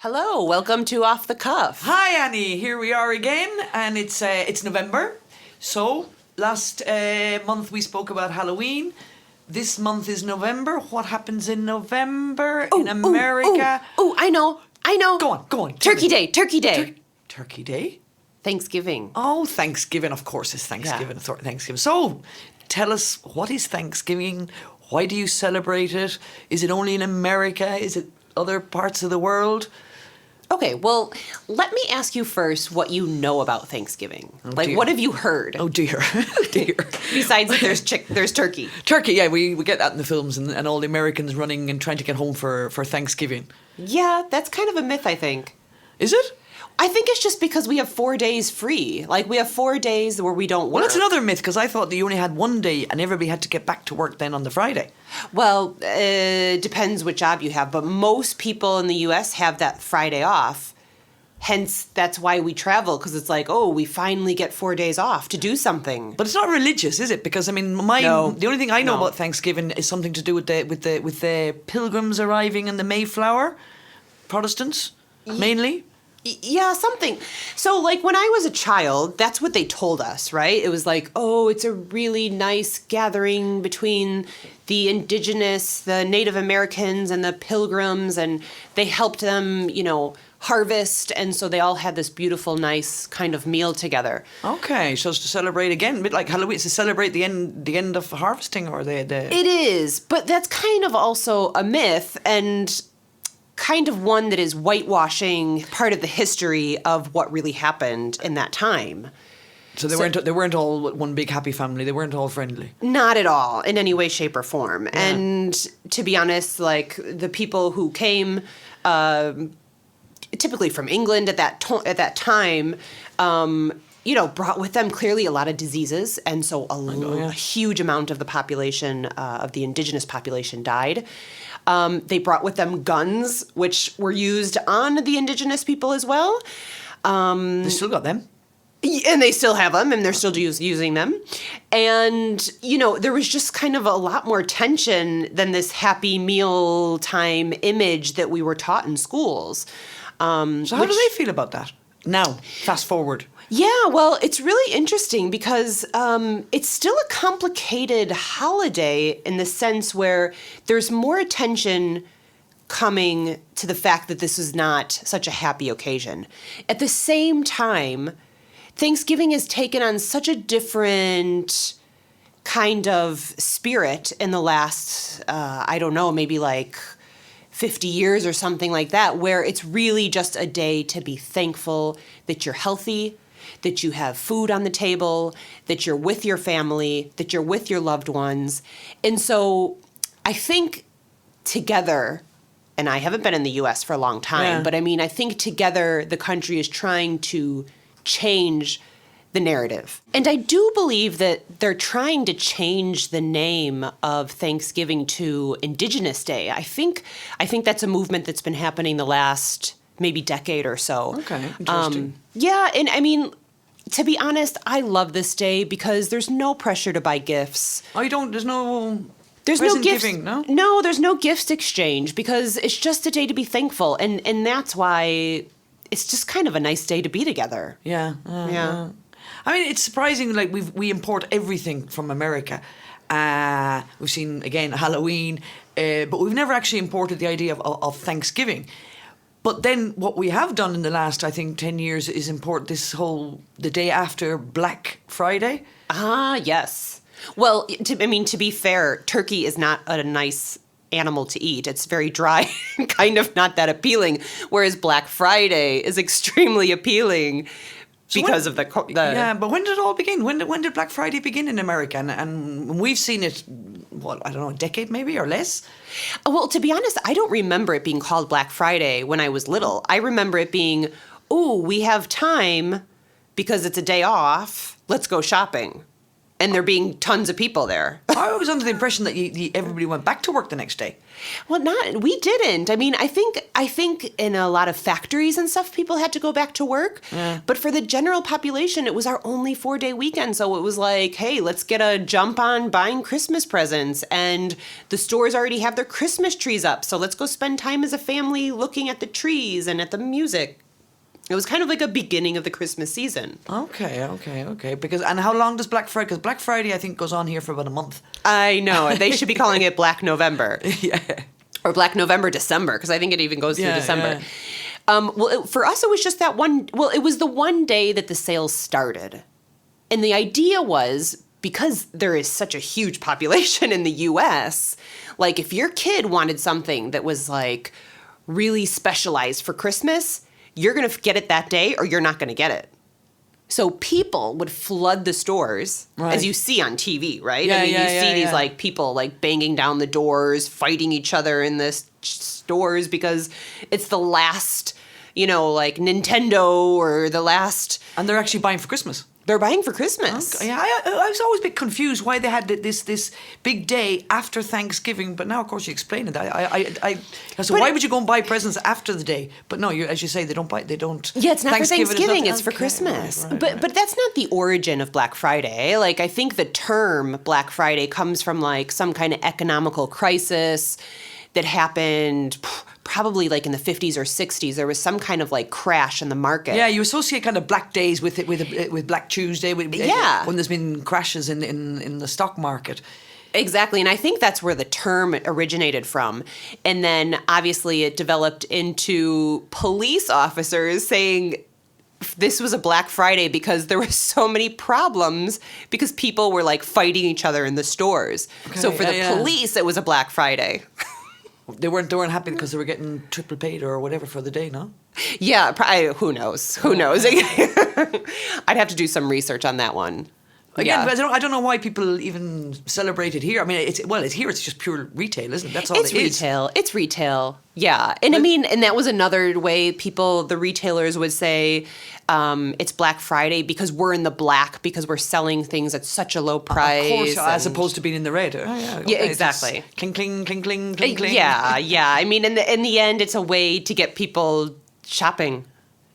Hello, welcome to Off the Cuff. Hi Annie, here we are again, and it's November. So last month we spoke about Halloween. This month is November. What happens in November in America? I know. Go on. Turkey Day. Turkey Day? Thanksgiving. Oh, Thanksgiving, of course, it's Thanksgiving. Yeah. Thanksgiving. So tell us, what is Thanksgiving? Why do you celebrate it? Is it only in America? Is it other parts of the world? Okay, well, let me ask you first what you know about Thanksgiving. Dear. What have you heard? Oh dear. Besides that there's turkey. Turkey, yeah, we get that in the films and all the Americans running and trying to get home for Thanksgiving. Yeah, that's kind of a myth, I think. Is it? I think it's just because we have 4 days free. Like, we have 4 days where we don't work. Well, that's another myth, because I thought that you only had one day and everybody had to get back to work then on the Friday. Well, it depends what job you have, but most people in the U.S. have that Friday off. Hence, that's why we travel, because it's like, oh, we finally get 4 days off to do something. But it's not religious, is it? Because I mean, the only thing I know about Thanksgiving is something to do with the pilgrims arriving in the Mayflower, Protestants mainly. Yeah, something. So, like, when I was a child, that's what they told us, right? It was like, oh, it's a really nice gathering between the indigenous, the Native Americans, and the pilgrims, and they helped them, harvest, and so they all had this beautiful, nice kind of meal together. Okay, so it's to celebrate again, a bit like Halloween, it's to celebrate the end of harvesting, or the... It is, but that's kind of also a myth, and kind of one that is whitewashing part of the history of what really happened in that time. So they weren't all one big happy family. They weren't all friendly. Not at all, in any way, shape, or form. Yeah. And to be honest, like, the people who came, typically from England at that time, brought with them clearly a lot of diseases, and so a huge amount of the population, of the indigenous population, died. They brought with them guns, which were used on the indigenous people as well. They still got them. And they still have them, and they're still using them. And, there was just kind of a lot more tension than this happy meal time image that we were taught in schools. So how do they feel about that now, fast forward? Yeah, well, it's really interesting because it's still a complicated holiday in the sense where there's more attention coming to the fact that this is not such a happy occasion. At the same time, Thanksgiving has taken on such a different kind of spirit in the last, maybe like 50 years or something like that, where it's really just a day to be thankful that you're healthy, that you have food on the table, that you're with your family, that you're with your loved ones. And so I think together, and I haven't been in the U.S. for a long time, but I think together the country is trying to change the narrative. And I do believe that they're trying to change the name of Thanksgiving to Indigenous Day. I think that's a movement that's been happening the last maybe decade or so. Okay, interesting. And to be honest, I love this day because there's no pressure to buy gifts. There's no gifts. Giving, no? No, there's no gifts exchange because it's just a day to be thankful. And that's why it's just kind of a nice day to be together. Yeah. It's surprising, like, we import everything from America. We've seen, again, Halloween, but we've never actually imported the idea of Thanksgiving. But then what we have done in the last, I think, 10 years is import the day after Black Friday. Ah, yes. Well, to be fair, turkey is not a nice animal to eat. It's very dry, kind of not that appealing, whereas Black Friday is extremely appealing because of the... Yeah, but when did it all begin? When did Black Friday begin in America? And we've seen it, a decade maybe or less? Well, to be honest, I don't remember it being called Black Friday when I was little. I remember it being, we have time because it's a day off. Let's go shopping. And there being tons of people there. I was under the impression that everybody went back to work the next day. Well, we didn't. I mean, I think in a lot of factories and stuff, people had to go back to work. Yeah. But for the general population, it was our only 4-day weekend. So it was like, hey, let's get a jump on buying Christmas presents. And the stores already have their Christmas trees up. So let's go spend time as a family looking at the trees and at the music. It was kind of like a beginning of the Christmas season. Okay. And how long does Black Friday? Because Black Friday, I think, goes on here for about a month. I know. They should be calling it Black November. Yeah. Or Black November, December, because I think it even goes through December. Yeah. For us, it was just that one. Well, it was the one day that the sales started. And the idea was, because there is such a huge population in the U.S., like if your kid wanted something that was like really specialized for Christmas, you're going to get it that day or you're not going to get it. So people would flood the stores, as you see on TV, right? Yeah, I mean, yeah, you see these yeah. like people like banging down the doors, fighting each other in the stores because it's the last, like Nintendo or the last. And they're actually buying for Christmas. They're buying for Christmas. Okay. Yeah, I was always a bit confused why they had this big day after Thanksgiving, but now, of course, you explain it. So why would you go and buy presents after the day? But no, as you say, they don't. Yeah, it's not for Thanksgiving. It's for okay, Christmas. right. But that's not the origin of Black Friday. Like, I think the term Black Friday comes from like some kind of economical crisis that happened probably like in the 50s or 60s. There was some kind of like crash in the market. Yeah, you associate kind of Black Days with Black Tuesday. When there's been crashes in the stock market. Exactly, and I think that's where the term originated from. And then obviously it developed into police officers saying this was a Black Friday because there were so many problems because people were like fighting each other in the stores. Okay, so for the police, it was a Black Friday. They weren't happy because they were getting triple paid or whatever for the day, no? Yeah, who knows? Who knows? I'd have to do some research on that one. Again, yeah. I don't know why people even celebrate it here. I mean, it's here. It's just pure retail, isn't it? That's all it is. It's retail. Yeah, and and that was another way the retailers would say it's Black Friday because we're in the black because we're selling things at such a low price. Of course, as opposed to being in the red. Oh, yeah, okay. Yeah, exactly. Cling, cling, cling, cling, cling, cling. Yeah. I mean, in the end, it's a way to get people shopping.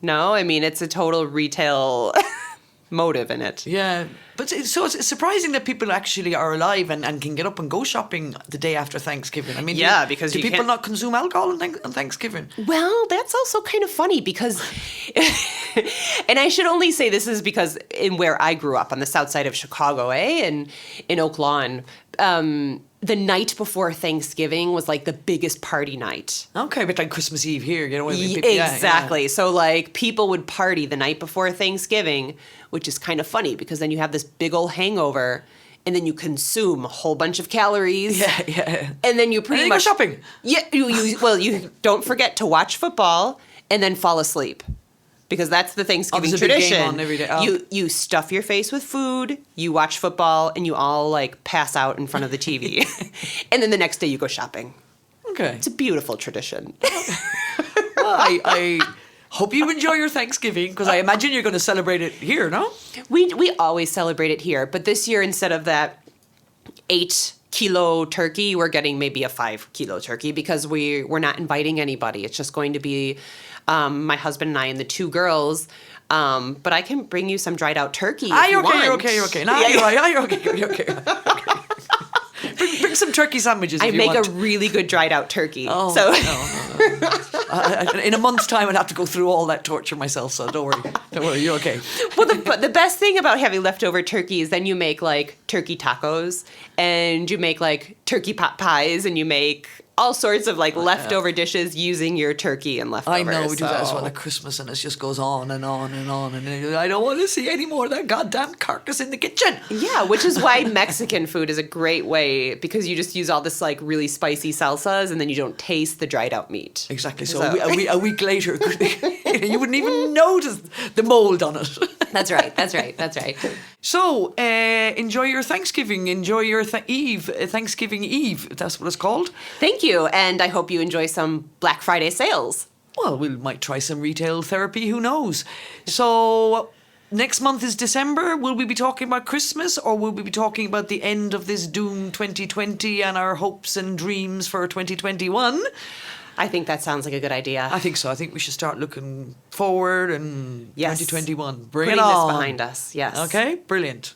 No, I mean, it's a total retail motive in it. Yeah. But it's surprising that people actually are alive and can get up and go shopping the day after Thanksgiving. I mean, because do people not consume alcohol on Thanksgiving? Well, that's also kind of funny because, and I should only say this is because in where I grew up on the south side of Chicago, and in Oak Lawn, the night before Thanksgiving was like the biggest party night. Okay, but like Christmas Eve here, Exactly. Yeah. So like people would party the night before Thanksgiving, which is kind of funny because then you have this big old hangover and then you consume a whole bunch of calories. Yeah. And then you pretty much go shopping. Yeah. You don't forget to watch football and then fall asleep. Because that's the Thanksgiving tradition. Big game on every day. Oh. You stuff your face with food, you watch football, and you all like pass out in front of the TV. And then the next day you go shopping. Okay. It's a beautiful tradition. Well, I hope you enjoy your Thanksgiving because I imagine you're going to celebrate it here, no? We always celebrate it here, but this year instead of that 8-kilo turkey, we're getting maybe a 5-kilo turkey because we're not inviting anybody. It's just going to be my husband and I and the 2 girls. But I can bring you some dried out turkey. You're okay. No, you're okay. Bring some turkey sandwiches. I make a really good dried out turkey. Oh, so. No. In a month's time, I'd have to go through all that torture myself. So don't worry, you're okay. Well, the best thing about having leftover turkey is then you make like turkey tacos, and you make like turkey pot pies, and you make all sorts of like leftover dishes using your turkey and leftovers. I know, we do that as well at Christmas, and it just goes on and on and on. And I don't want to see any more of that goddamn carcass in the kitchen. Yeah, which is why Mexican food is a great way because you just use all this like really spicy salsas, and then you don't taste the dried out meat. Exactly. So a week later, you wouldn't even notice the mold on it. That's right. So, enjoy your Thanksgiving. Enjoy your Thanksgiving Eve. That's what it's called. Thank you. And I hope you enjoy some Black Friday sales. Well, we might try some retail therapy. Who knows? So, Next month is December. Will we be talking about Christmas, or will we be talking about the end of this doomed 2020 and our hopes and dreams for 2021? I think that sounds like a good idea. I think so. I think we should start looking forward and Yes. 2021. Bring Putting it this on. behind us. Yes. Okay, brilliant.